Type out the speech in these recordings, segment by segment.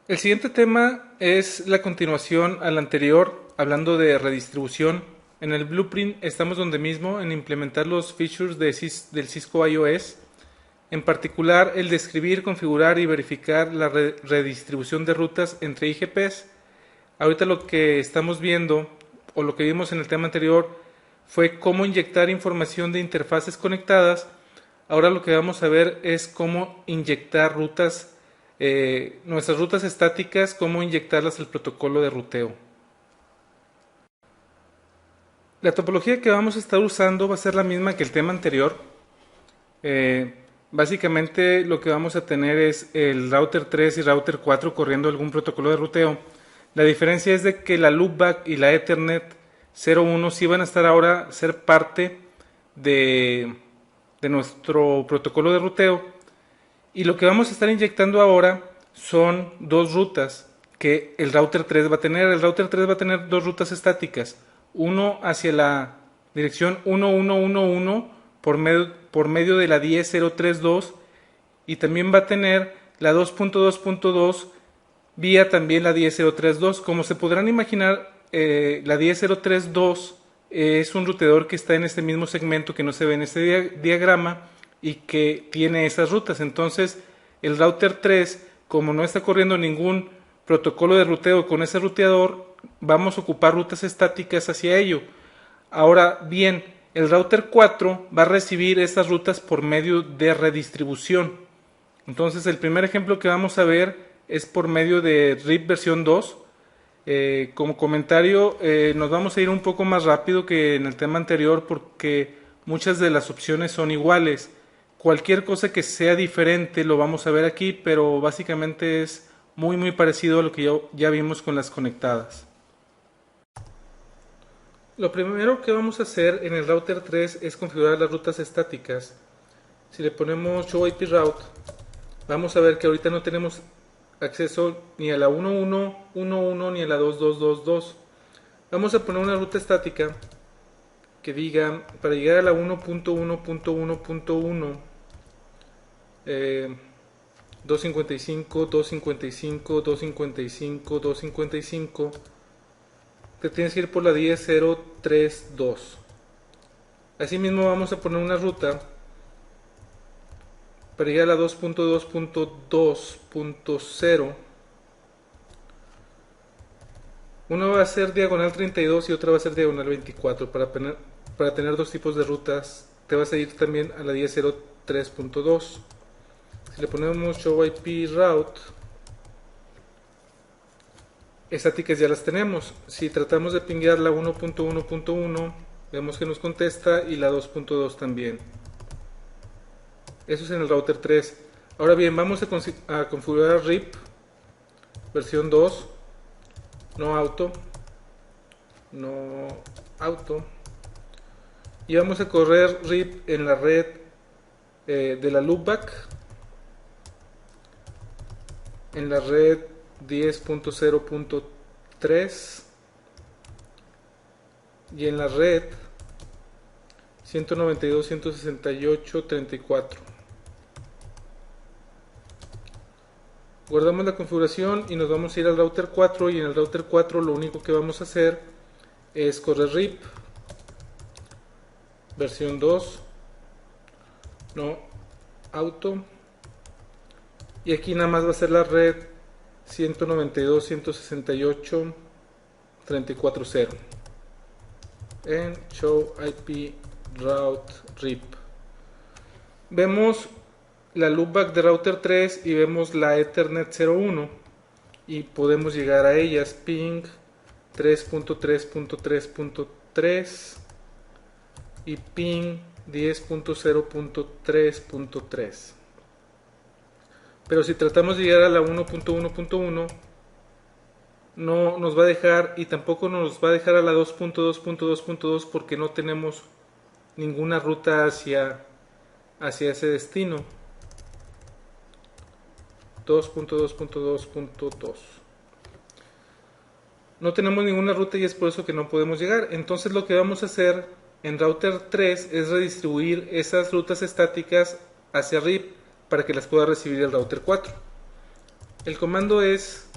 El siguiente tema es la continuación al anterior, hablando de redistribución. En el blueprint estamos donde mismo en implementar los features del Cisco iOS, en particular el describir, configurar y verificar la redistribución de rutas entre IGPs. Ahorita lo que estamos viendo, o lo que vimos en el tema anterior, fue cómo inyectar información de interfaces conectadas. Ahora lo que vamos a ver es cómo inyectar rutas, nuestras rutas estáticas, cómo inyectarlas al protocolo de ruteo. La topología que vamos a estar usando va a ser la misma que el tema anterior. Eh, Básicamente lo que vamos a tener es el router 3 y router 4 corriendo algún protocolo de ruteo. La diferencia es de que la loopback y la Ethernet 01 sí van a estar ahora ser parte de nuestro protocolo de ruteo, y lo que vamos a estar inyectando ahora son dos rutas que el router 3 va a tener. El router 3 va a tener dos rutas estáticas, uno hacia la dirección 1111 por medio de la 10032, y también va a tener la 2.2.2 vía también la 10032. Como se podrán imaginar, la 10032 es un ruteador que está en este mismo segmento que no se ve en este diagrama y que tiene esas rutas. Entonces el router 3, como no está corriendo ningún protocolo de ruteo con ese ruteador, vamos a ocupar rutas estáticas hacia ello. Ahora bien, el router 4 va a recibir estas rutas por medio de redistribución. Entonces el primer ejemplo que vamos a ver es por medio de RIP versión 2. Como comentario, nos vamos a ir un poco más rápido que en el tema anterior porque muchas de las opciones son iguales. Cualquier cosa que sea diferente lo vamos a ver aquí, pero básicamente es muy parecido a lo que ya vimos con las conectadas. Lo primero que vamos a hacer en el router 3 es configurar las rutas estáticas. Si le ponemos show IP route, vamos a ver que ahorita no tenemos acceso ni a la 1111 ni a la 2222. Vamos a poner una ruta estática que diga, para llegar a la 1.1.1.1, 255, 255, 255, 255, te tienes que ir por la 10032. Asimismo vamos a poner una ruta para llegar a la 2.2.2.0. Una va a ser diagonal 32 y otra va a ser diagonal 24. Para tener dos tipos de rutas, te vas a ir también a la 10.03.2. Si le ponemos show IP route, estáticas ya las tenemos. Si tratamos de pinguear la 1.1.1, vemos que nos contesta, y la 2.2 también. Eso es en el router 3. Ahora bien, vamos a configurar RIP versión 2, no auto, y vamos a correr RIP en la red de la loopback, en la red 10.0.3 y en la red 192.168.34. Guardamos la configuración y nos vamos a ir al router 4, y en el router 4 lo único que vamos a hacer es correr RIP versión 2, no auto, y aquí nada más va a ser la red 192.168.34.0 en show IP route RIP. Vemos la loopback de router 3 y vemos la Ethernet 01, y podemos llegar a ellas. Ping 3.3.3.3 y ping 10.0.3.3. Pero si tratamos de llegar a la 1.1.1, no nos va a dejar, y tampoco nos va a dejar a la 2.2.2.2 porque no tenemos ninguna ruta hacia ese destino. 2.2.2.2. No tenemos ninguna ruta y es por eso que no podemos llegar. Entonces lo que vamos a hacer en router 3 es redistribuir esas rutas estáticas hacia RIP para que las pueda recibir el router 4. El comando es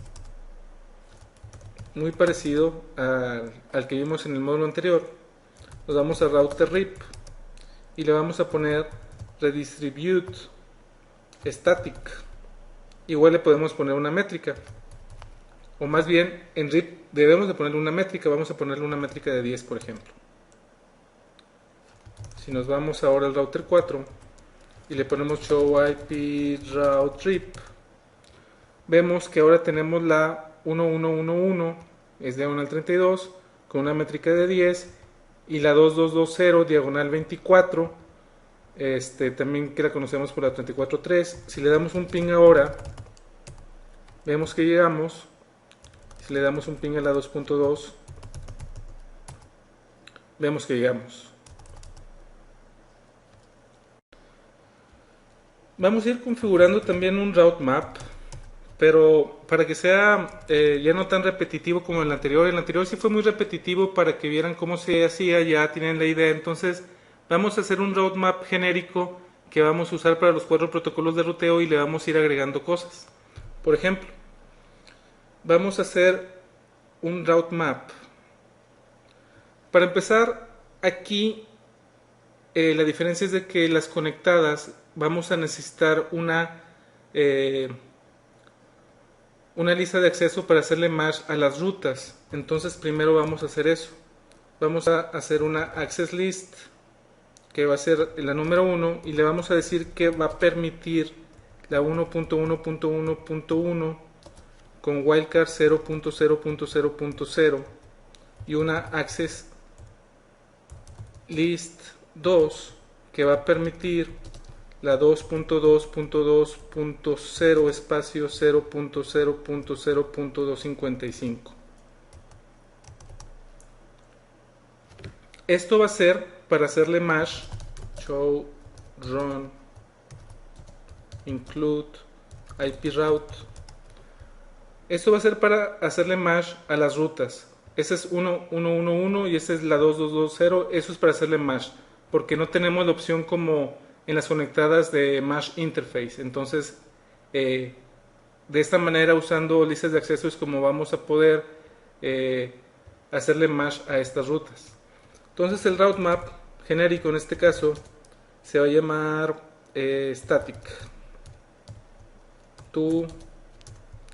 muy parecido al que vimos en el módulo anterior. Nos vamos a router rip y le vamos a poner redistribute static. Igual le podemos poner una métrica, o más bien en rip debemos de ponerle una métrica. Vamos a ponerle una métrica de 10, por ejemplo. Si nos vamos ahora al router 4 y le ponemos show IP route rip, vemos que ahora tenemos la 1111, es diagonal 32, con una métrica de 10, y la 2220 diagonal 24, también que la conocemos por la 34.3. Si le damos un ping ahora, vemos que llegamos. Si le damos un ping a la 2.2, vemos que llegamos. Vamos a ir configurando también un route map, pero para que sea ya no tan repetitivo como el anterior. El anterior sí fue muy repetitivo para que vieran cómo se hacía, ya tienen la idea. Entonces vamos a hacer un roadmap genérico que vamos a usar para los 4 protocolos de ruteo y le vamos a ir agregando cosas. Por ejemplo, vamos a hacer un route map. Para empezar, aquí la diferencia es de que las conectadas vamos a necesitar eh, una lista de acceso para hacerle match a las rutas. Entonces primero vamos a hacer eso. Vamos a hacer una access list que va a ser la número 1 y le vamos a decir que va a permitir la 1.1.1.1 con wildcard 0.0.0.0 y una access list 2 que va a permitir la 2.2.2.0 espacio 0.0.0.255. Esto va a ser para hacerle match show run include IP route. Esto va a ser para hacerle match a las rutas. Ese es 1.1.1.1 y esa es la 2.2.2.0. Eso es para hacerle match, porque no tenemos la opción como en las conectadas de match interface. Entonces, de esta manera, usando listas de acceso, es como vamos a poder eh, hacerle match a estas rutas. Entonces, el route map genérico en este caso se va a llamar static to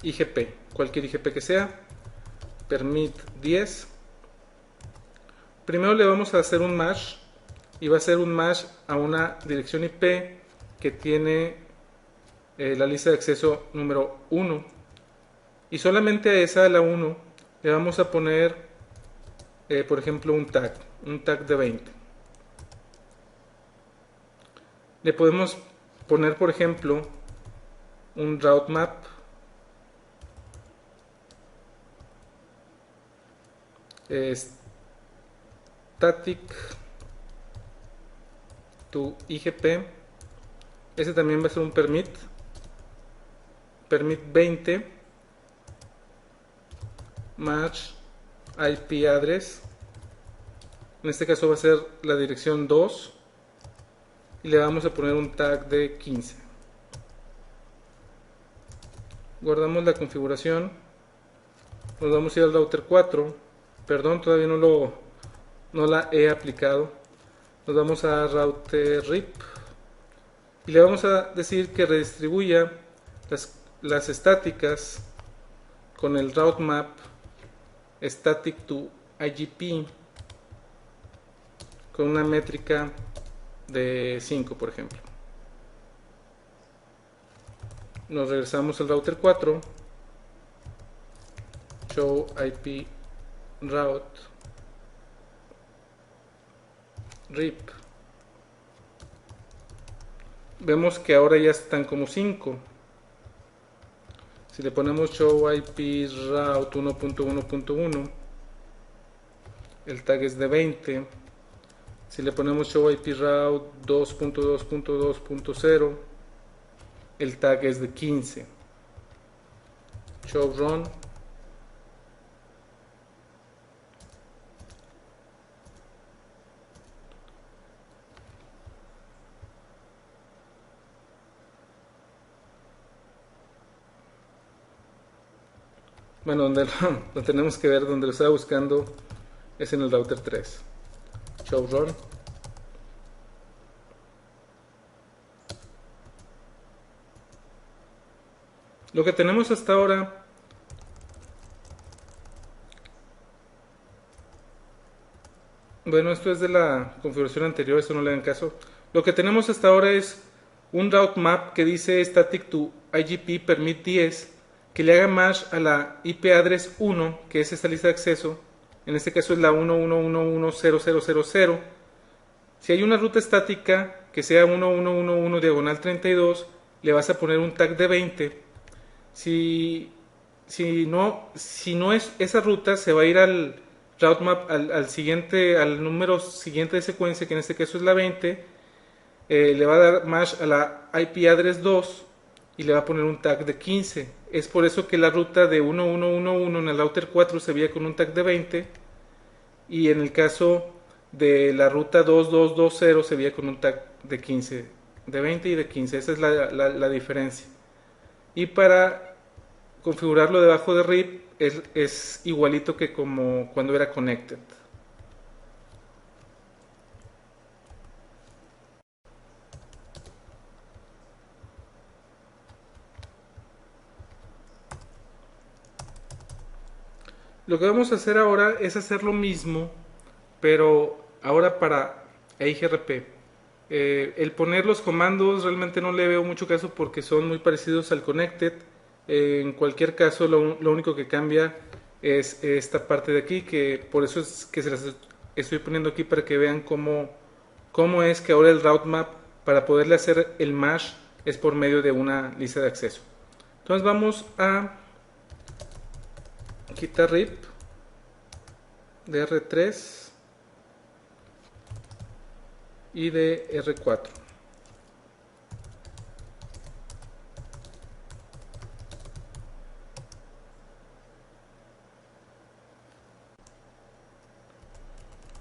IGP, cualquier IGP que sea, permit 10. Primero le vamos a hacer un match y va a ser un match a una dirección IP que tiene la lista de acceso número 1, y solamente a esa, a la 1, le vamos a poner por ejemplo un tag de 20. Le podemos poner por ejemplo un route map static to IGP. Ese también va a ser un permit 20 match IP address. En este caso va a ser la dirección 2 y le vamos a poner un tag de 15. Guardamos la configuración. Nos vamos a ir al router 4. Perdón, todavía no la he aplicado. Nos vamos a router RIP y le vamos a decir que redistribuya las estáticas con el route map static to IGP con una métrica de 5, por ejemplo. Nos regresamos al router 4, show IP route RIP. Vemos que ahora ya están como 5. Si le ponemos show IP route 1.1.1, el tag es de 20. Si le ponemos show IP route 2.2.2.0, el tag es de 15. Show run. Bueno, donde lo tenemos que ver, donde lo estaba buscando es en el router 3. Show run. Lo que tenemos hasta ahora, bueno, esto es de la configuración anterior, eso no le dan caso. Lo que tenemos hasta ahora es un route map que dice static to IGP permit 10, que le haga match a la IP address 1, que es esta lista de acceso. En este caso es la 1.1.1.1.0.0.0. Si hay una ruta estática que sea 1.1.1.1 diagonal 32, le vas a poner un tag de 20. Si no es esa ruta, se va a ir al route map, al número siguiente de secuencia, que en este caso es la 20. Le va a dar match a la IP address 2 y le va a poner un tag de 15. Es por eso que la ruta de 1111 en el router 4 se veía con un tag de 20, y en el caso de la ruta 2220 se veía con un tag de 15, de 20 y de 15. Esa es la diferencia. Y para configurarlo debajo de RIP es igualito que como cuando era connected. Lo que vamos a hacer ahora es hacer lo mismo, pero ahora para EIGRP. El poner los comandos realmente no le veo mucho caso porque son muy parecidos al connected. En cualquier caso, lo único que cambia es esta parte de aquí, que por eso es que se las estoy poniendo aquí para que vean cómo es que ahora el route map, para poderle hacer el mash, es por medio de una lista de acceso. Entonces vamos a quitar RIP de R3 y de R4.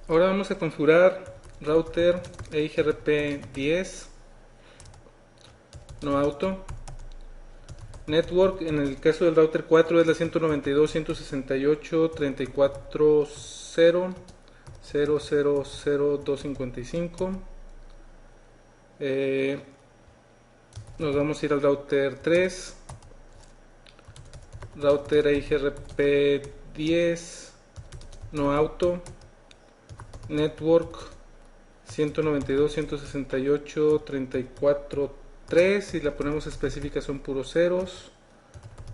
Ahora vamos a configurar router EIGRP 10 no auto. Network, en el caso del router 4 es la 192.168.34.0.0.0.255. Nos vamos a ir al router 3, router EIGRP 10 no auto. Network 192.168.34.3, y la ponemos específica, son puros ceros.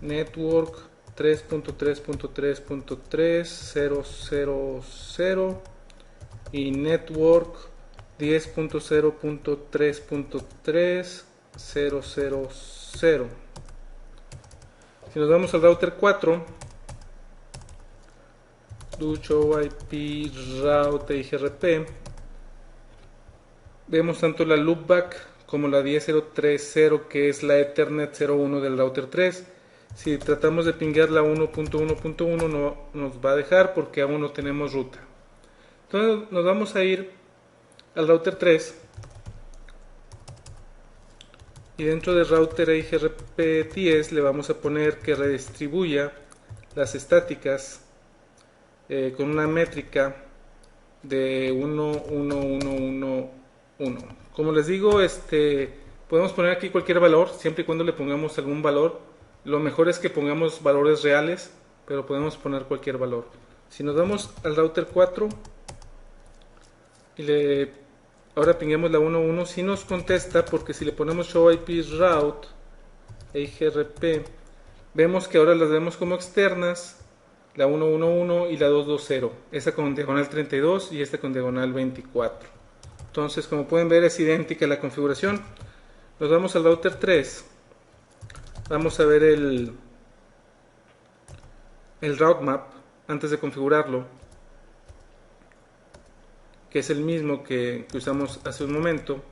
Network 3.3.3.3.0.0.0 y Network 10.0.3.3.0.0.0. Si nos vamos al router 4, do show IP route EIGRP, vemos tanto la loopback como la 10.0.3.0, que es la Ethernet 01 del router 3. Si tratamos de pinguear la 1.1.1, no nos va a dejar porque aún no tenemos ruta. Entonces nos vamos a ir al router 3, y dentro del router EIGRP 10 le vamos a poner que redistribuya las estáticas con una métrica de 1.1.1.1. Como les digo, podemos poner aquí cualquier valor, siempre y cuando le pongamos algún valor. Lo mejor es que pongamos valores reales, pero podemos poner cualquier valor. Si nos vamos al router 4 y ahora pinguemos la 1.1, si nos contesta, porque si le ponemos show IP route EIGRP, vemos que ahora las vemos como externas, la 1.1.1 y la 2.2.0, esta con diagonal 32 y esta con diagonal 24. Entonces, como pueden ver, es idéntica la configuración. Nos vamos al router 3, vamos a ver el route map antes de configurarlo, que es el mismo que usamos hace un momento,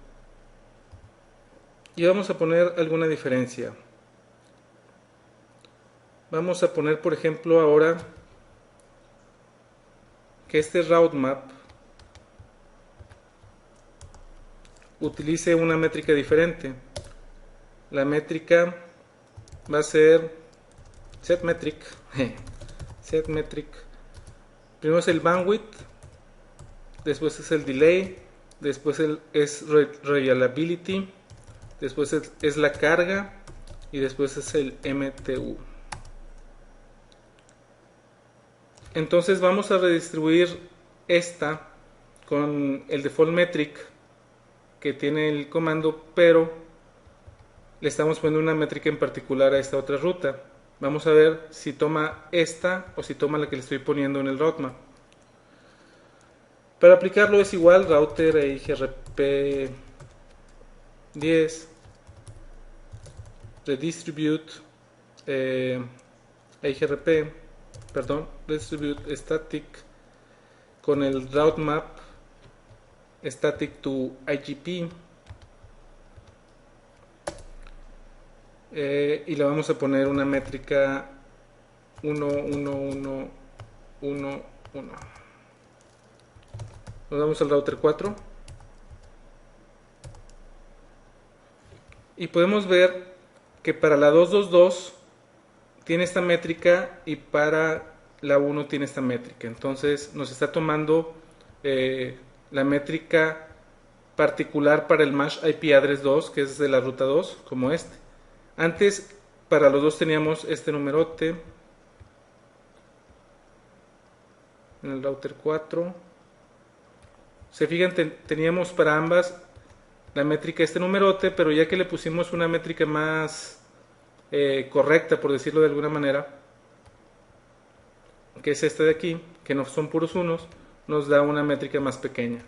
y vamos a poner alguna diferencia. Vamos a poner, por ejemplo, ahora que este route map utilice una métrica diferente. La métrica va a ser setMetric set metric. Primero es el bandwidth, después es el delay, después es reliability, después es la carga y después es el MTU. Entonces vamos a redistribuir esta con el default metric que tiene el comando, pero le estamos poniendo una métrica en particular a esta otra ruta. Vamos a ver si toma esta o si toma la que le estoy poniendo en el roadmap. Para aplicarlo es igual, router EIGRP 10 redistribute EIGRP, perdón, redistribute static con el route map static to IGP, y le vamos a poner una métrica 1, 1, 1, 1, 1. Nos vamos al router 4 y podemos ver que para la 222 tiene esta métrica y para la 1 tiene esta métrica. Entonces nos está tomando la métrica particular para el MASH IP address 2, que es de la ruta 2, como este. Antes para los dos teníamos este numerote en el router 4. Se fijan, teníamos para ambas la métrica este numerote, pero ya que le pusimos una métrica más correcta, por decirlo de alguna manera, que es esta de aquí, que no son puros unos, nos da una métrica más pequeña.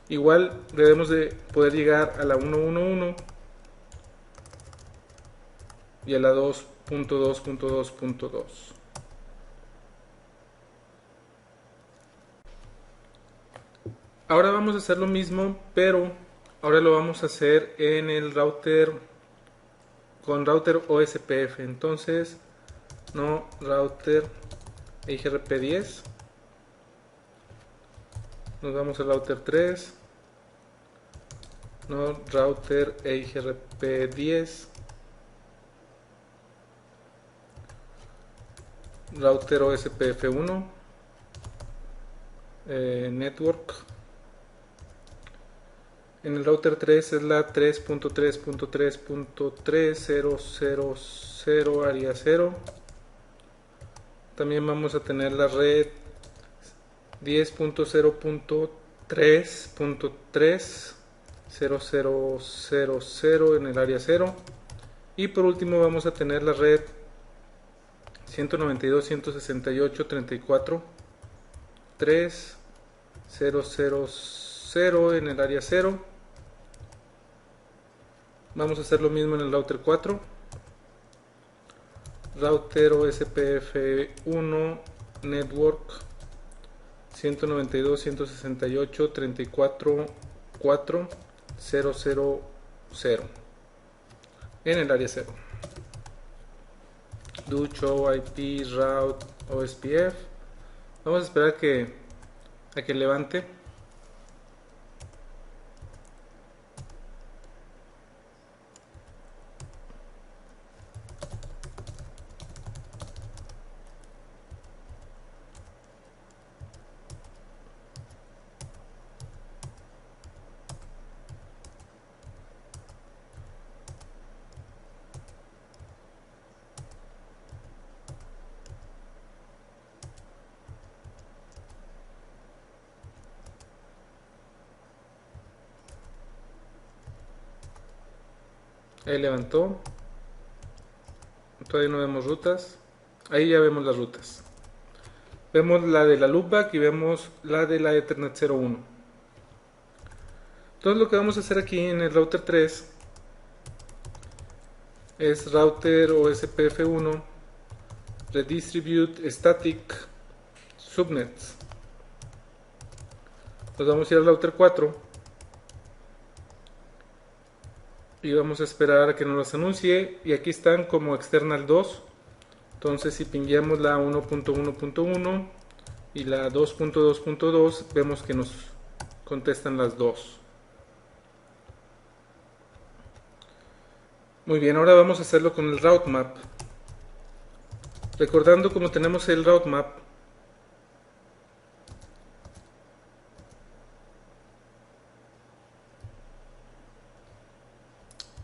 Igual debemos de poder llegar a la 111 y a la 2.2.2.2. Ahora vamos a hacer lo mismo, pero ahora lo vamos a hacer en el router con router OSPF. Entonces, no router EIGRP 10. Nos vamos al router 3. No router EIGRP 10. Router OSPF 1. Network. En el router 3 es la 3.3.3.3000 área 0. También vamos a tener la red 10.0.3.3.000 en el área 0. Y por último vamos a tener la red 192.168.34.3.000 en el área 0. Vamos a hacer lo mismo en el router 4. Router OSPF 1 Network 192.168.34.4.000 en el área 0. Do show IP route OSPF. Vamos a esperar a que levante. Ahí levantó. Todavía no vemos rutas. Ahí ya vemos las rutas. Vemos la de la loopback y vemos la de la Ethernet 01. Entonces lo que vamos a hacer aquí en el router 3 es router OSPF 1 redistribute static subnets. Nos vamos a ir al router 4 y vamos a esperar a que nos los anuncie, y aquí están como external 2. Entonces si pingueamos la 1.1.1 y la 2.2.2 vemos que nos contestan las dos. Muy bien, ahora vamos a hacerlo con el route map. Recordando como tenemos el route map,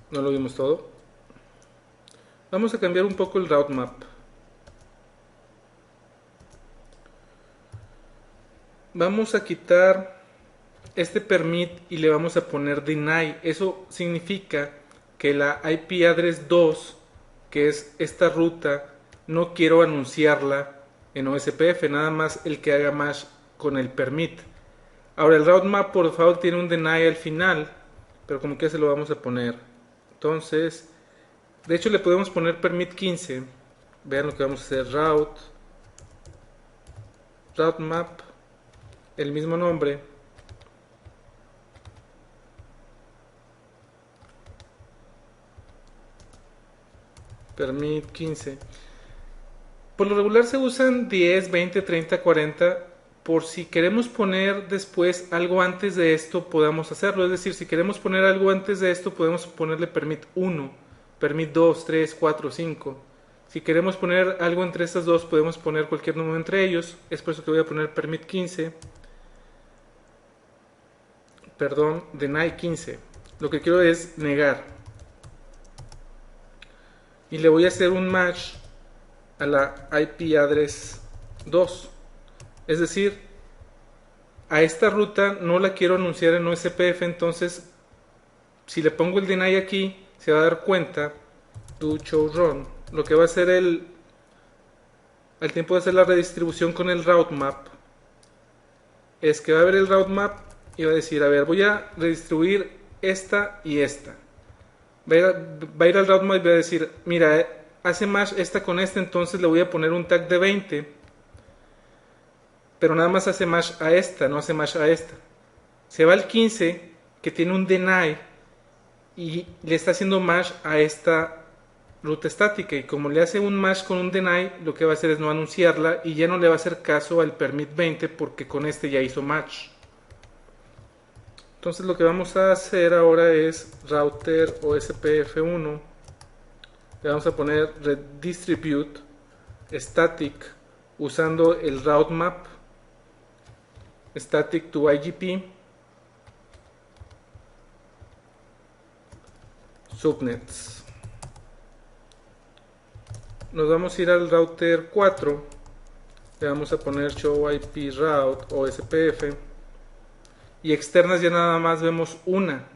no lo vimos todo. Vamos a cambiar un poco el route map. Vamos a quitar este permit y le vamos a poner deny. Eso significa que la IP address 2, que es esta ruta, no quiero anunciarla en OSPF, nada más el que haga match con el permit. Ahora el route map por default tiene un deny al final, pero como que se lo vamos a poner. Entonces, de hecho le podemos poner permit 15. Vean lo que vamos a hacer: route map, el mismo nombre, permit 15. Por lo regular se usan 10, 20, 30, 40. Por si queremos poner después algo antes de esto, podamos hacerlo. Es decir, si queremos poner algo antes de esto, podemos ponerle permit 1, permit 2, 3, 4, 5. Si queremos poner algo entre estas dos, podemos poner cualquier número entre ellos. Es por eso que voy a poner permit 15. Perdón, deny 15. Lo que quiero es negar. Y le voy a hacer un match a la IP address 2. Es decir, a esta ruta no la quiero anunciar en OSPF, entonces si le pongo el deny aquí, se va a dar cuenta do show run. Lo que va a hacer al tiempo de hacer la redistribución con el route map, es que va a ver el route map y va a decir, a ver, voy a redistribuir esta y esta. Va a ir al route map y va a decir, mira, hace match esta con esta, entonces le voy a poner un tag de 20, pero nada más hace match a esta, no hace match a esta. Se va al 15, que tiene un deny, y le está haciendo match a esta ruta estática, y como le hace un match con un deny, lo que va a hacer es no anunciarla y ya no le va a hacer caso al permit 20 porque con este ya hizo match. Entonces lo que vamos a hacer ahora es router OSPF1, le vamos a poner redistribute static usando el route map static to IGP subnets. Nos vamos a ir al router 4, le vamos a poner show IP route OSPF, y externas ya nada más vemos una,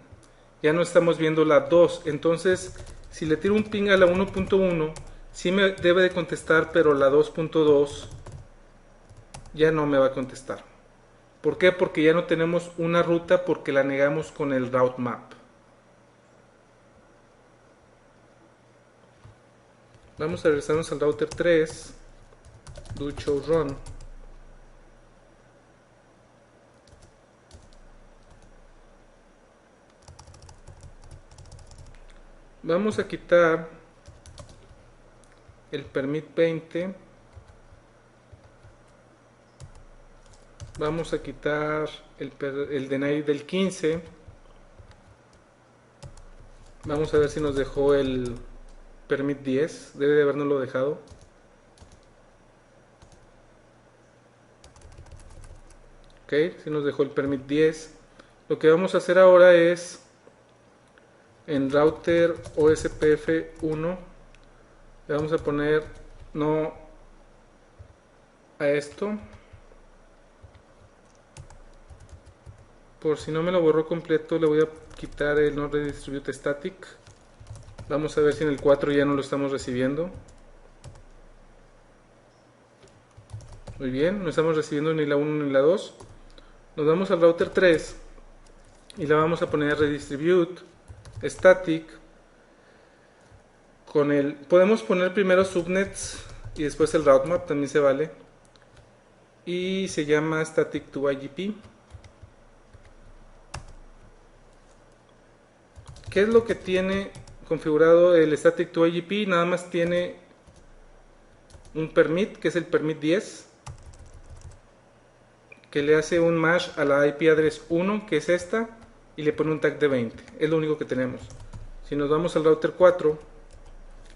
ya no estamos viendo la 2. Entonces si le tiro un ping a la 1.1 sí me debe de contestar, pero la 2.2 ya no me va a contestar. ¿Por qué? Porque ya no tenemos una ruta, porque la negamos con el route map. Vamos a regresarnos al router 3, do show run. Vamos a quitar el permit 20. Vamos a quitar el deny del 15. Vamos a ver si nos dejó el permit 10. Debe de habernoslo dejado. Ok, si nos dejó el permit 10. Lo que vamos a hacer ahora es en router OSPF1 le vamos a poner no a esto. Por si no me lo borró completo, le voy a quitar el no redistribute static. Vamos a ver si en el 4 ya no lo estamos recibiendo. Muy bien, no estamos recibiendo ni la 1 ni la 2. Nos vamos al router 3 y le vamos a poner redistribute static con el... Podemos poner primero subnets y después el route map, también se vale. Y se llama static to IGP. ¿Qué es lo que tiene configurado el static to IGP? Nada más tiene un permit, que es el permit 10, que le hace un match a la IP address 1, que es esta, y le pone un tag de 20. Es lo único que tenemos. Si nos vamos al router 4,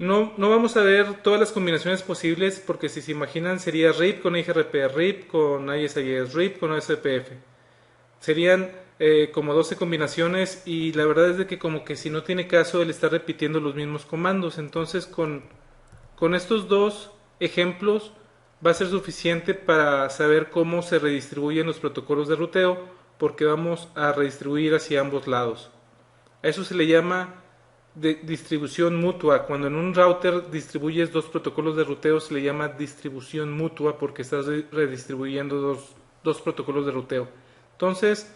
No vamos a ver todas las combinaciones posibles porque si se imaginan sería RIP con IGRP, RIP con ISIS, RIP con OSPF. Serían como 12 combinaciones y la verdad es de que como que si no tiene caso el estar repitiendo los mismos comandos. Entonces con estos dos ejemplos va a ser suficiente para saber cómo se redistribuyen los protocolos de ruteo porque vamos a redistribuir hacia ambos lados. A eso se le llama distribución mutua. Cuando en un router distribuyes dos protocolos de ruteo se le llama distribución mutua porque estás redistribuyendo dos protocolos de ruteo. Entonces,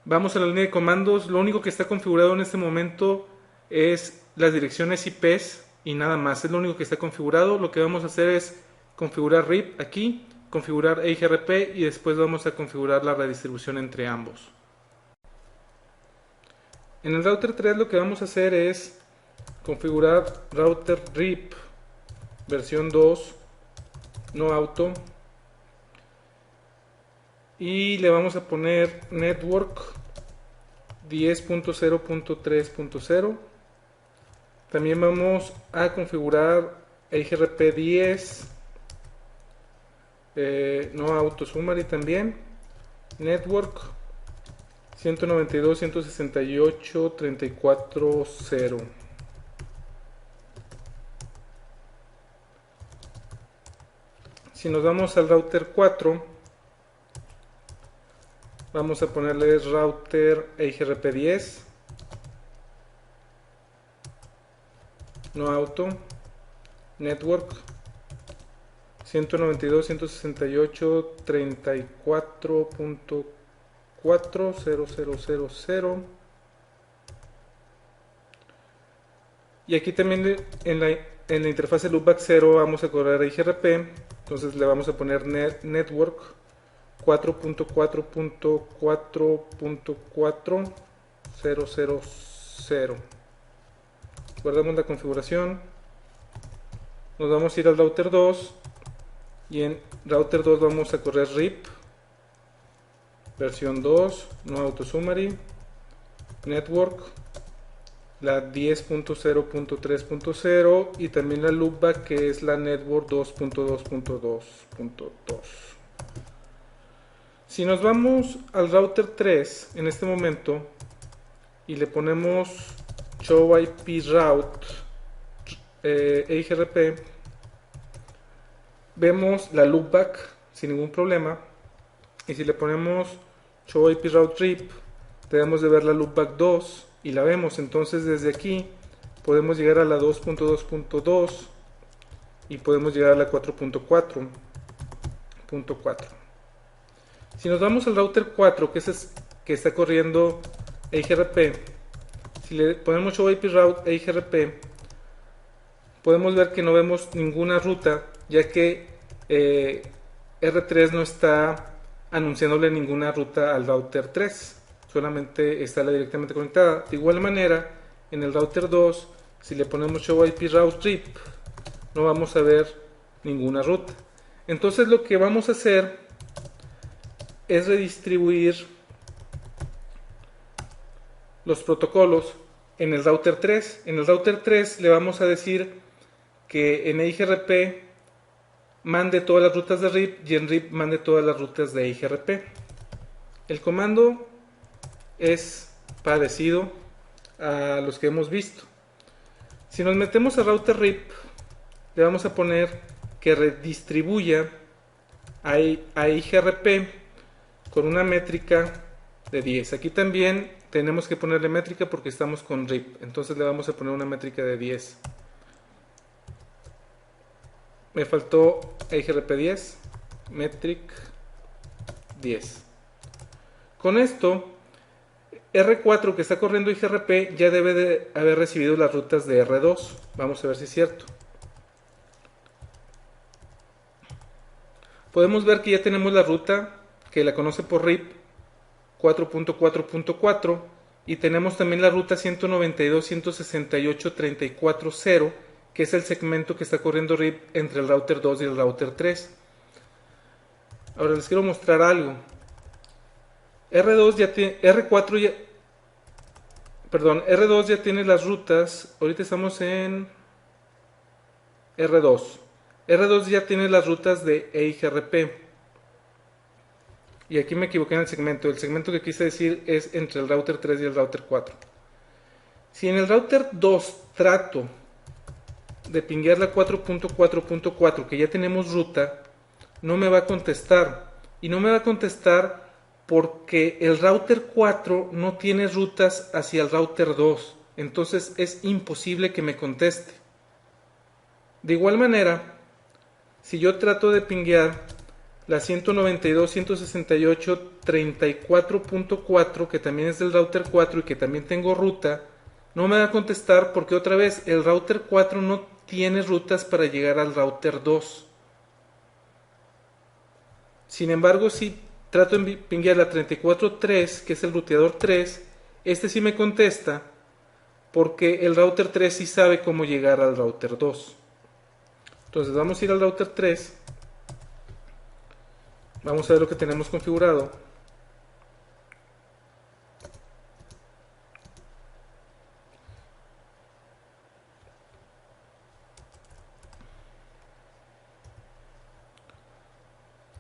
vamos a la línea de comandos. Lo único que está configurado en este momento es las direcciones IPs y nada más. Es lo único que está configurado. Lo que vamos a hacer es configurar RIP aquí, configurar EIGRP y después vamos a configurar la redistribución entre ambos. En el router 3 lo que vamos a hacer es configurar router RIP versión 2 no auto y le vamos a poner network 10.0.3.0. También vamos a configurar EIGRP 10 no auto summary también, network 192.168.34.0. Si nos vamos al router 4, vamos a ponerle router EIGRP 10 no auto network 192.168.34.4000. Y aquí también en la interfaz loopback 0 vamos a correr IGRP, entonces le vamos a poner network 4.4.4.4.000. Guardamos la configuración, nos vamos a ir al router 2 y en router 2 vamos a correr RIP versión 2 no auto summary network la 10.0.3.0 y también la loopback que es la network 2.2.2.2. Si nos vamos al router 3 en este momento y le ponemos show IP route EIGRP, vemos la loopback sin ningún problema. Y si le ponemos show IP route RIP, debemos de ver la loopback 2 y la vemos. Entonces desde aquí podemos llegar a la 2.2.2 y podemos llegar a la 4.4.4. Si nos vamos al router 4, que está corriendo EIGRP, si le ponemos show IP route EIGRP, podemos ver que no vemos ninguna ruta, ya que R3 no está anunciándole ninguna ruta al router 3, solamente está la directamente conectada. De igual manera, en el router 2, si le ponemos show IP route RIP, no vamos a ver ninguna ruta. Entonces lo que vamos a hacer es redistribuir los protocolos en el router 3. En el router 3 le vamos a decir que en EIGRP mande todas las rutas de RIP y en RIP mande todas las rutas de EIGRP. El comando es parecido a los que hemos visto. Si nos metemos a router RIP, le vamos a poner que redistribuya a EIGRP con una métrica de 10. Aquí también tenemos que ponerle métrica porque estamos con RIP, entonces le vamos a poner una métrica de 10. Me faltó EIGRP 10, metric 10. Con esto, R4 que está corriendo IGRP ya debe de haber recibido las rutas de R2. Vamos a ver si es cierto. Podemos ver que ya tenemos la ruta que la conoce por RIP 4.4.4 y tenemos también la ruta 192.168.34.0, que es el segmento que está corriendo RIP entre el router 2 y el router 3. Ahora les quiero mostrar algo. R4 perdón, R2 ya tiene las rutas, ahorita estamos en R2. R2 ya tiene las rutas de EIGRP. Y aquí me equivoqué en el segmento. El segmento que quise decir es entre el router 3 y el router 4. Si en el router 2 trato de pinguear la 4.4.4, que ya tenemos ruta, no me va a contestar. Y no me va a contestar porque el router 4 no tiene rutas hacia el router 2. Entonces es imposible que me conteste. De igual manera, si yo trato de pinguear la 192.168.34.4, que también es del router 4 y que también tengo ruta, no me va a contestar porque otra vez el router 4 no tiene rutas para llegar al router 2. Sin embargo, si trato de pinguear la 34.3, que es el ruteador 3, este sí me contesta porque el router 3 sí sabe cómo llegar al router 2. Entonces vamos a ir al router 3. Vamos a ver lo que tenemos configurado.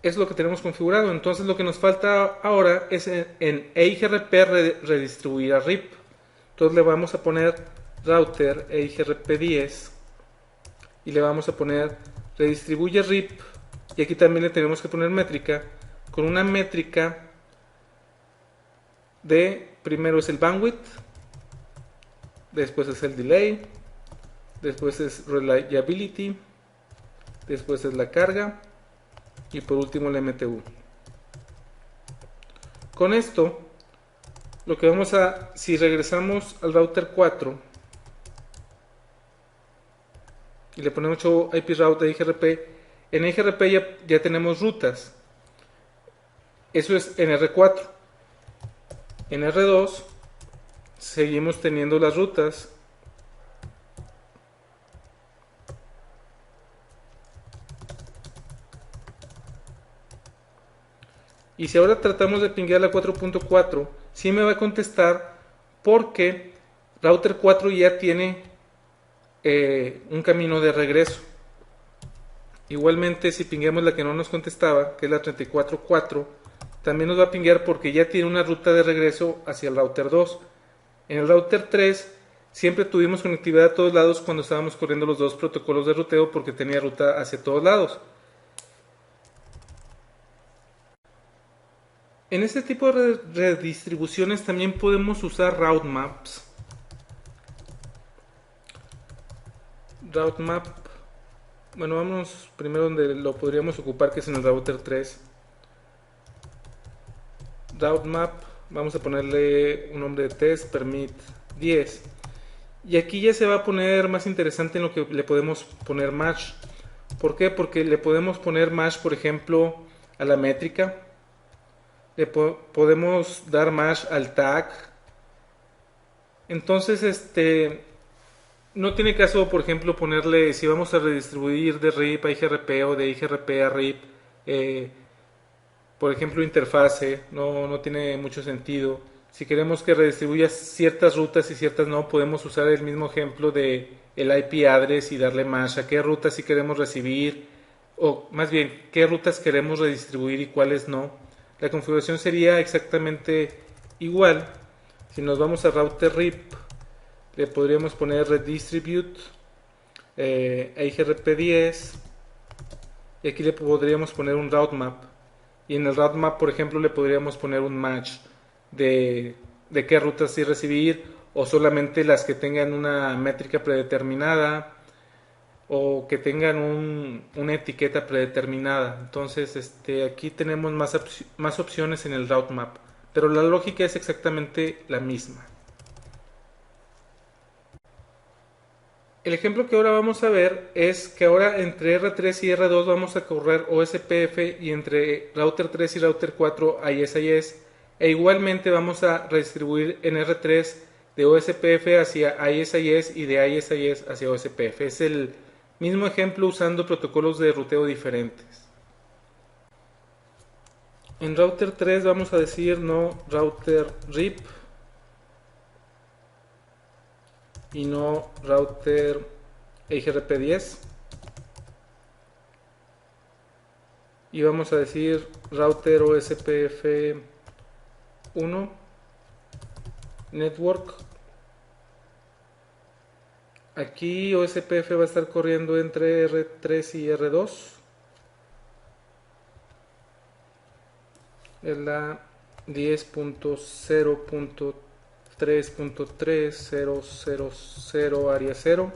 Es lo que tenemos configurado. Entonces lo que nos falta ahora es en EIGRP redistribuir a RIP. Entonces le vamos a poner router EIGRP10 y le vamos a poner redistribuye RIP, y aquí también le tenemos que poner métrica, con una métrica de, primero es el bandwidth, después es el delay, después es reliability, después es la carga y por último el MTU. Con esto, lo que vamos a, si regresamos al router 4 y le ponemos 8 IP route de IGRP, en IGRP ya tenemos rutas. Eso es en R4. En R2 seguimos teniendo las rutas. Y si ahora tratamos de pinguear la 4.4, sí me va a contestar porque router 4 ya tiene un camino de regreso. Igualmente, si pingueamos la que no nos contestaba, que es la 34.4, también nos va a pinguear porque ya tiene una ruta de regreso hacia el router 2. En el router 3 siempre tuvimos conectividad a todos lados cuando estábamos corriendo los dos protocolos de ruteo porque tenía ruta hacia todos lados. En este tipo de redistribuciones también podemos usar route maps. Route map, bueno, vamos primero donde lo podríamos ocupar, que es en el router 3. Route map, vamos a ponerle un nombre de test, permit 10. Y aquí ya se va a poner más interesante en lo que le podemos poner match. ¿Por qué? Porque le podemos poner match, por ejemplo, a la métrica. Le podemos dar match al tag. Entonces, no tiene caso, por ejemplo, ponerle, si vamos a redistribuir de RIP a IGRP o de IGRP a RIP, por ejemplo, interfase, no tiene mucho sentido. Si queremos que redistribuya ciertas rutas y ciertas no, podemos usar el mismo ejemplo de el IP address y darle match a qué rutas sí queremos recibir, o más bien, qué rutas queremos redistribuir y cuáles no. La configuración sería exactamente igual. Si nos vamos a router RIP, le podríamos poner redistribute IGRP10 y aquí le podríamos poner un route map, y en el route map, por ejemplo, le podríamos poner un match de qué rutas sí recibir, o solamente las que tengan una métrica predeterminada o que tengan una etiqueta predeterminada. Entonces, aquí tenemos más opciones en el route map, pero la lógica es exactamente la misma. El ejemplo que ahora vamos a ver es que ahora entre R3 y R2 vamos a correr OSPF, y entre router 3 y router 4 IS-IS, e igualmente vamos a redistribuir en R3 de OSPF hacia IS-IS y de IS-IS hacia OSPF. Es el mismo ejemplo usando protocolos de ruteo diferentes. En router 3 vamos a decir no router RIP, y no router EIGRP10. Y vamos a decir router OSPF1 network. Aquí OSPF va a estar corriendo entre R3 y R2. Es la 10.0.3.3000 área 0.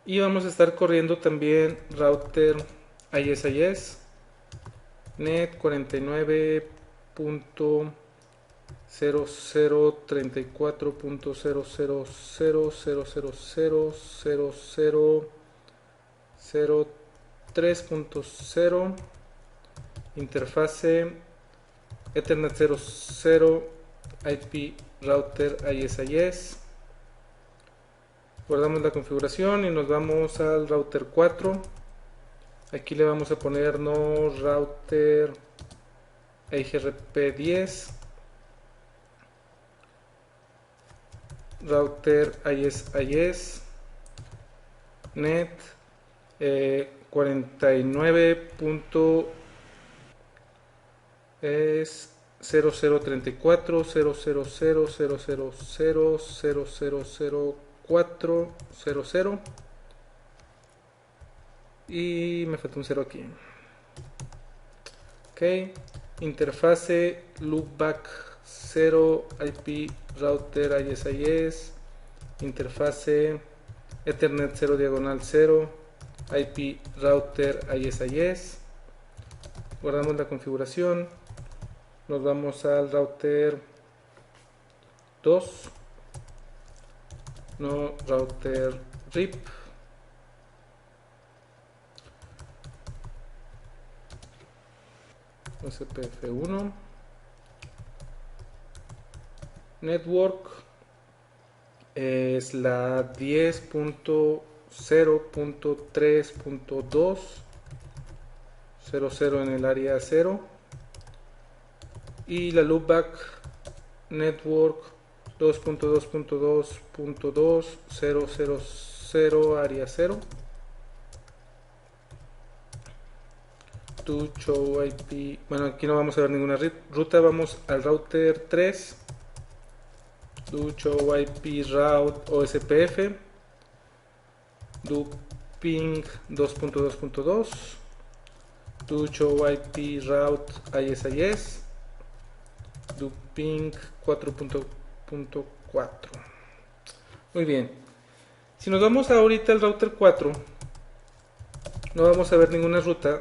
Y vamos a estar corriendo también router ISIS net 49.000.000.000.000.000.0.3.0 interfase Ethernet 00 IP router ISIS. Guardamos la configuración y nos vamos al router 4. Aquí le vamos a poner no router EIGRP10, router ISIS net 49.000000000000000000 y me falta un 0 aquí. Ok, interfase loopback 0 IP router ISIS, interfase Ethernet 0 diagonal 0 IP router ISIS. Guardamos la configuración, nos vamos al router 2, no router RIP. OSPF1 network es la 10.0.3.2 00 en el área 0 y la loopback network 2.2.2.2.000 área 0 to show IP. Bueno, aquí no vamos a ver ninguna ruta, vamos al router 3 do show IP route OSPF do ping 2.2.2 do show IP route ISIS do ping 4.4. Muy bien, si nos vamos ahorita al router 4 no vamos a ver ninguna ruta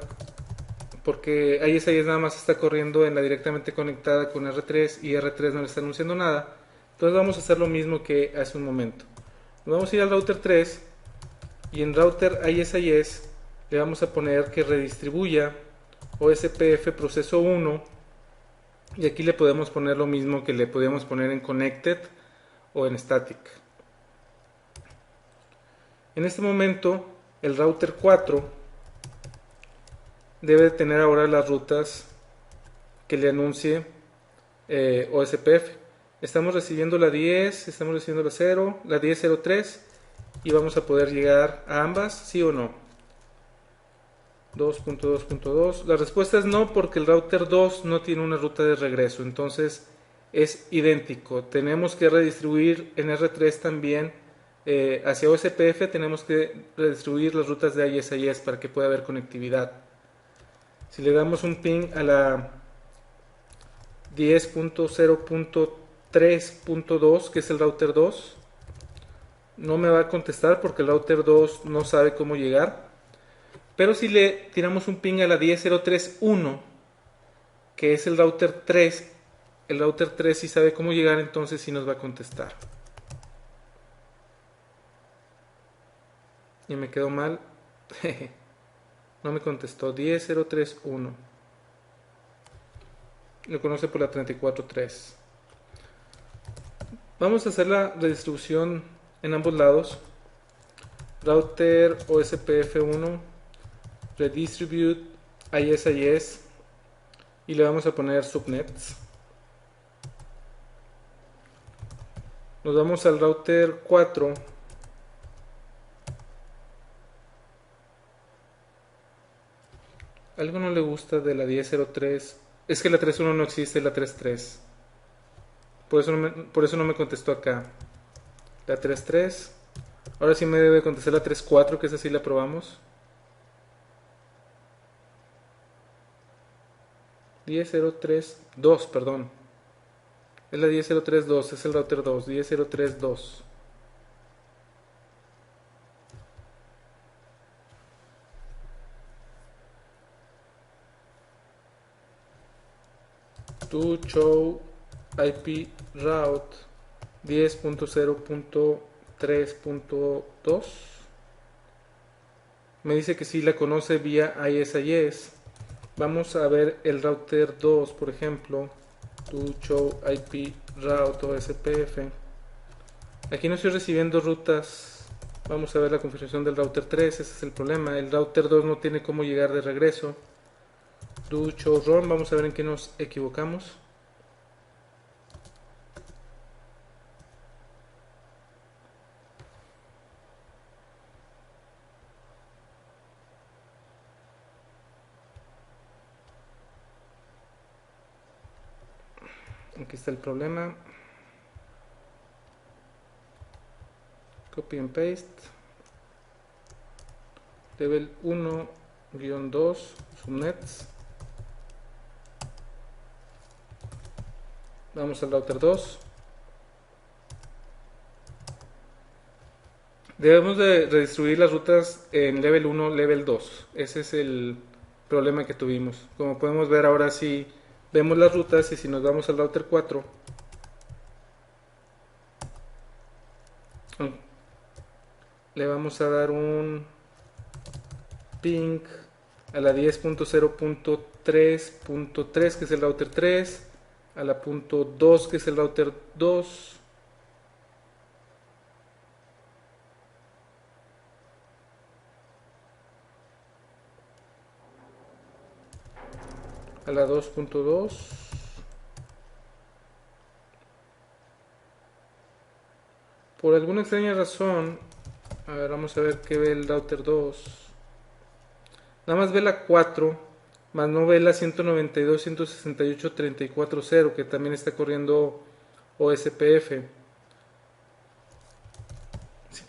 porque ISIS nada más está corriendo en la directamente conectada con R3 y R3 no le está anunciando nada. Entonces vamos a hacer lo mismo que hace un momento. Nos vamos a ir al router 3 y en router ISIS le vamos a poner que redistribuya OSPF proceso 1 y aquí le podemos poner lo mismo que le podíamos poner en connected o en static. En este momento el router 4 debe tener ahora las rutas que le anuncie OSPF. Estamos recibiendo la 10, estamos recibiendo la 0, la 10.03 y vamos a poder llegar a ambas, ¿sí o no? 2.2.2. La respuesta es no porque el router 2 no tiene una ruta de regreso, entonces es idéntico. Tenemos que redistribuir en R3 también hacia OSPF, tenemos que redistribuir las rutas de ISIS para que pueda haber conectividad. Si le damos un ping a la 10.0.3.2, que es el router 2, no me va a contestar porque el router 2 no sabe cómo llegar. Pero si le tiramos un ping a la 10.0.3.1, que es el router 3 sí sabe cómo llegar, entonces sí nos va a contestar. Y me quedó mal. No me contestó. 10.0.3.1. Lo conoce por la 34.3. Vamos a hacer la redistribución en ambos lados. Router OSPF1 redistribute ISIS y le vamos a poner subnets. Nos vamos al router 4. Algo no le gusta de la 10.03. Es que la 3.1 no existe, la 3.3. Por eso no me contestó acá. La 3.3. Ahora sí me debe contestar la 3.4, que esa sí la probamos. 10.032, perdón. Es la 10.032, es el router 2. 10.032. To show IP route 10.0.3.2. Me dice que sí la conoce vía ISIS. Vamos a ver el router 2, por ejemplo. To show IP route o SPF. Aquí no estoy recibiendo rutas. Vamos a ver la configuración del router 3. Ese es el problema. El router 2 no tiene cómo llegar de regreso. Do show run. Vamos a ver en qué nos equivocamos. Aquí está el problema. Copy and paste. Level 1-2 subnets. Vamos al router 2. Debemos de redistribuir las rutas en level 1, level 2. Ese es el problema que tuvimos. Como podemos ver ahora sí vemos las rutas y si nos vamos al router 4 le vamos a dar un ping a la 10.0.3.3 que es el router 3, a la punto 2 que es el router 2, a la 2.2. Por alguna extraña razón, a ver, vamos a ver qué ve el router 2. Nada más ve la 4, más no ve la 192.168.34.0 que también está corriendo OSPF.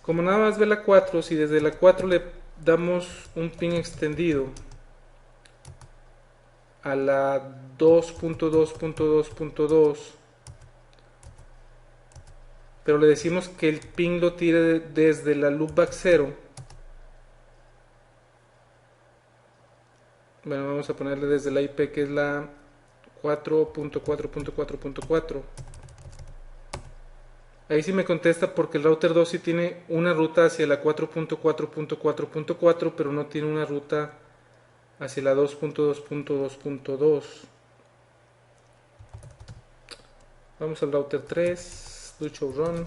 Como nada más ve la 4, si desde la 4 le damos un ping extendido a la 2.2.2.2, pero le decimos que el ping lo tire desde la loopback 0. Bueno, vamos a ponerle desde la IP que es la 4.4.4.4. Ahí sí me contesta porque el router 2 sí tiene una ruta hacia la 4.4.4.4, pero no tiene una ruta hacia la 2.2.2.2. Vamos al router 3, do show run.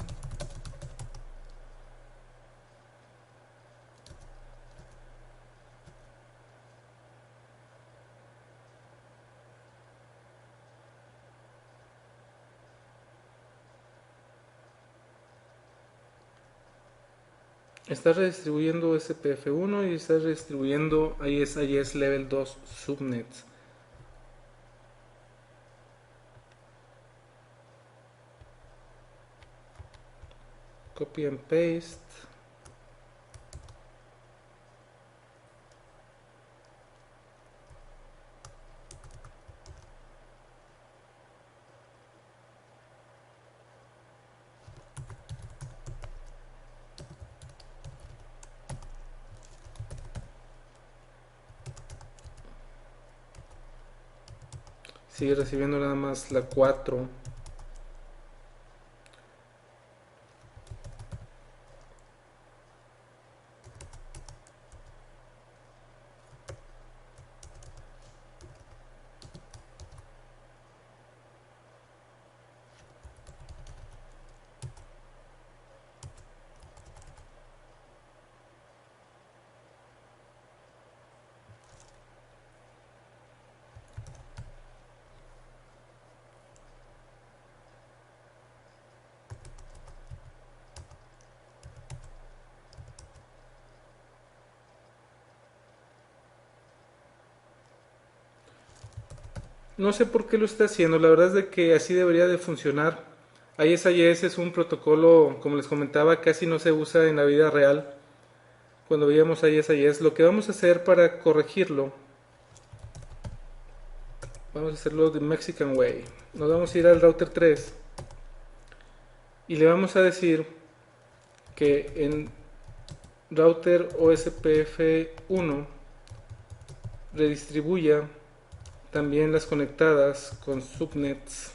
Está redistribuyendo SPF1 y está redistribuyendo ISIS Level 2 subnets. Copy and paste. Sigue recibiendo nada más la 4. No sé por qué lo está haciendo, la verdad es de que así debería de funcionar. ISIS es un protocolo, como les comentaba, casi no se usa en la vida real. Cuando veíamos ISIS, lo que vamos a hacer para corregirlo, vamos a hacerlo de Mexican Way. Nos vamos a ir al router 3 y le vamos a decir que en router OSPF1 redistribuya también las conectadas con subnets.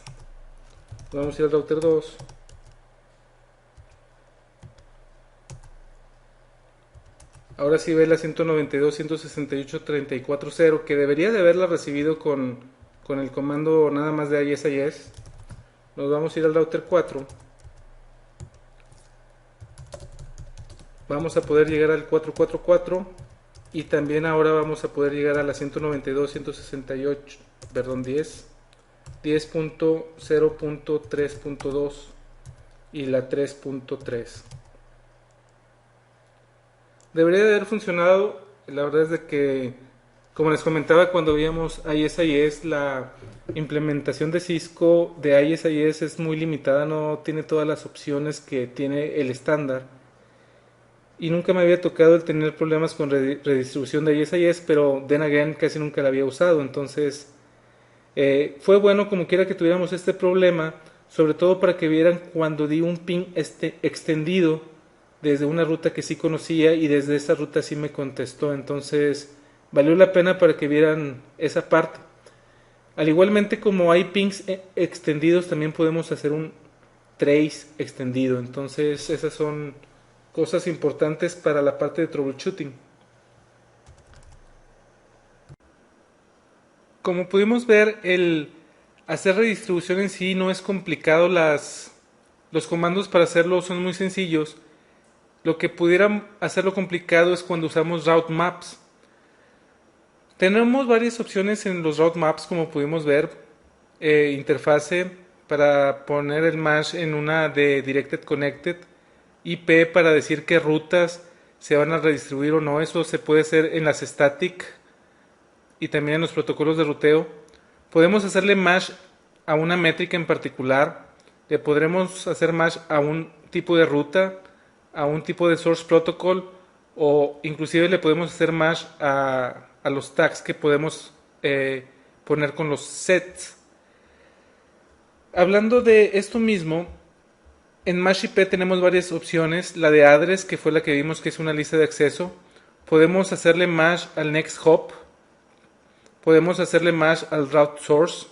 Vamos a ir al router 2. Ahora sí ve la 192.168.34.0, que debería de haberla recibido con el comando nada más de ISIS. Nos vamos a ir al router 4. Vamos a poder llegar al 444 y también ahora vamos a poder llegar a la 192.168, perdón, 10.0.3.2 y la 3.3. Debería de haber funcionado. La verdad es de que, como les comentaba cuando veíamos ISIS, la implementación de Cisco de ISIS es muy limitada, no tiene todas las opciones que tiene el estándar. Y nunca me había tocado el tener problemas con redistribución de ISIS, pero then again casi nunca la había usado. Entonces fue bueno como quiera que tuviéramos este problema, sobre todo para que vieran cuando di un ping extendido desde una ruta que sí conocía y desde esa ruta sí me contestó. Entonces valió la pena para que vieran esa parte. Al igualmente como hay pings extendidos, también podemos hacer un trace extendido. Entonces esas son cosas importantes para la parte de troubleshooting. Como pudimos ver, el hacer redistribución en sí no es complicado. Los comandos para hacerlo son muy sencillos. Lo que pudiera hacerlo complicado es cuando usamos route maps. Tenemos varias opciones en los route maps, como pudimos ver. Interfase para poner el mesh en una de Directed Connected. IP para decir qué rutas se van a redistribuir o no. Eso se puede hacer en las static y también en los protocolos de ruteo. Podemos hacerle mesh a una métrica en particular. Le podremos hacer mesh a un tipo de ruta, a un tipo de source protocol, o inclusive le podemos hacer mesh a los tags que podemos poner con los sets. Hablando de esto mismo, en Mesh IP tenemos varias opciones. La de address, que fue la que vimos que es una lista de acceso. Podemos hacerle mesh al next hop. Podemos hacerle mesh al route source.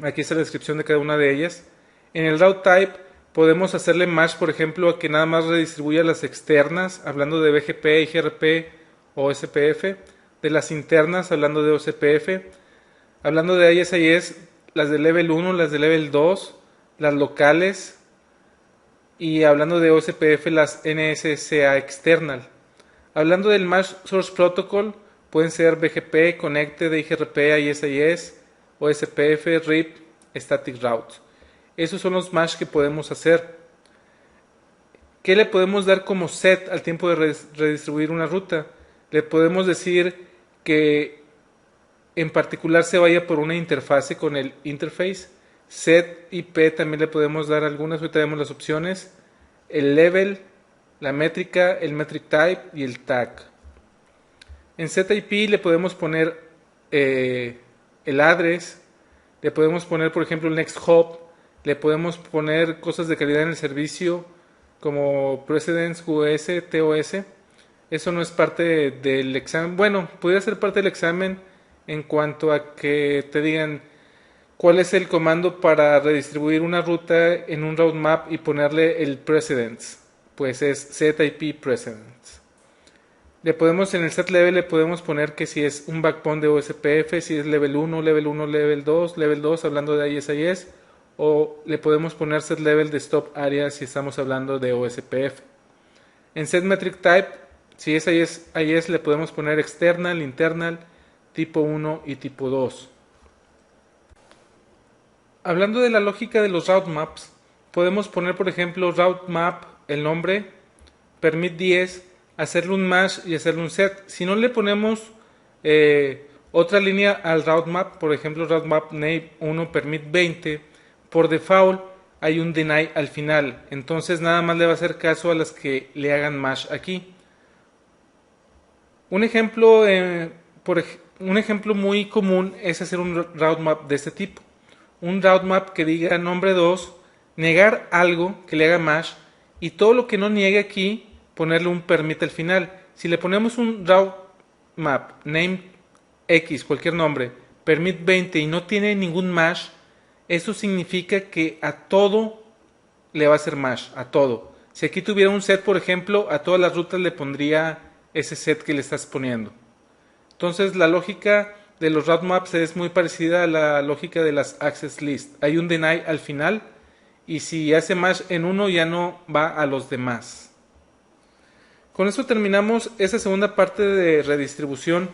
Aquí está la descripción de cada una de ellas. En el route type podemos hacerle mesh, por ejemplo, a que nada más redistribuya las externas, hablando de BGP, IGRP o SPF. De las internas, hablando de OSPF. Hablando de ISIS, las de level 1, las de level 2, las locales. Y hablando de OSPF, las NSSA external. Hablando del Mesh Source Protocol, pueden ser BGP, Connected, IGRP, ISIS, OSPF, RIP, Static Route. Esos son los mesh que podemos hacer. ¿Qué le podemos dar como set al tiempo de redistribuir una ruta? Le podemos decir que en particular se vaya por una interfase con el interface. Set IP también le podemos dar algunas, ahorita vemos las opciones. El level, la métrica, el metric type y el tag. En set IP le podemos poner el address, le podemos poner por ejemplo el next hop, le podemos poner cosas de calidad en el servicio como precedence, QoS, TOS. Eso no es parte del examen. Bueno, podría ser parte del examen en cuanto a que te digan cuál es el comando para redistribuir una ruta en un route map y ponerle el precedence. Pues es set IP precedence. Le podemos en el set level le podemos poner que si es un backbone de OSPF, si es level 1, level 1, level 2, hablando de ISIS, o le podemos poner set level de stop area si estamos hablando de OSPF. En set metric type, si es IS le podemos poner external, internal, tipo 1 y tipo 2. Hablando de la lógica de los route maps, podemos poner por ejemplo route map, el nombre, permit 10, hacerle un mesh y hacerle un set. Si no le ponemos Otra línea al route map, por ejemplo, route map name 1 permit 20, por default hay un deny al final, entonces nada más le va a hacer caso a las que le hagan mash aquí. Un ejemplo, un ejemplo muy común es hacer un route map de este tipo. Un route map que diga nombre 2, negar algo que le haga mash y todo lo que no niegue aquí ponerle un permit al final. Si le ponemos un route map name X, cualquier nombre, permit 20 y no tiene ningún mash, eso significa que a todo le va a hacer mash, a todo. Si aquí tuviera un set, por ejemplo, a todas las rutas le pondría ese set que le estás poniendo. Entonces la lógica de los route maps es muy parecida a la lógica de las access list. Hay un deny al final y si hace mash en uno ya no va a los demás. Con eso terminamos esa segunda parte de redistribución.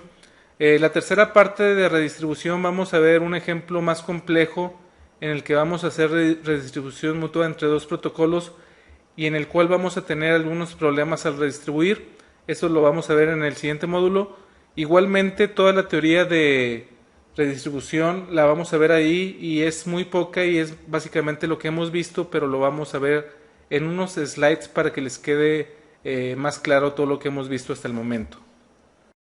La tercera parte de redistribución vamos a ver un ejemplo más complejo en el que vamos a hacer redistribución mutua entre dos protocolos y en el cual vamos a tener algunos problemas al redistribuir. Eso lo vamos a ver en el siguiente módulo. Igualmente toda la teoría de redistribución la vamos a ver ahí y es muy poca y es básicamente lo que hemos visto, pero lo vamos a ver en unos slides para que les quede más claro todo lo que hemos visto hasta el momento.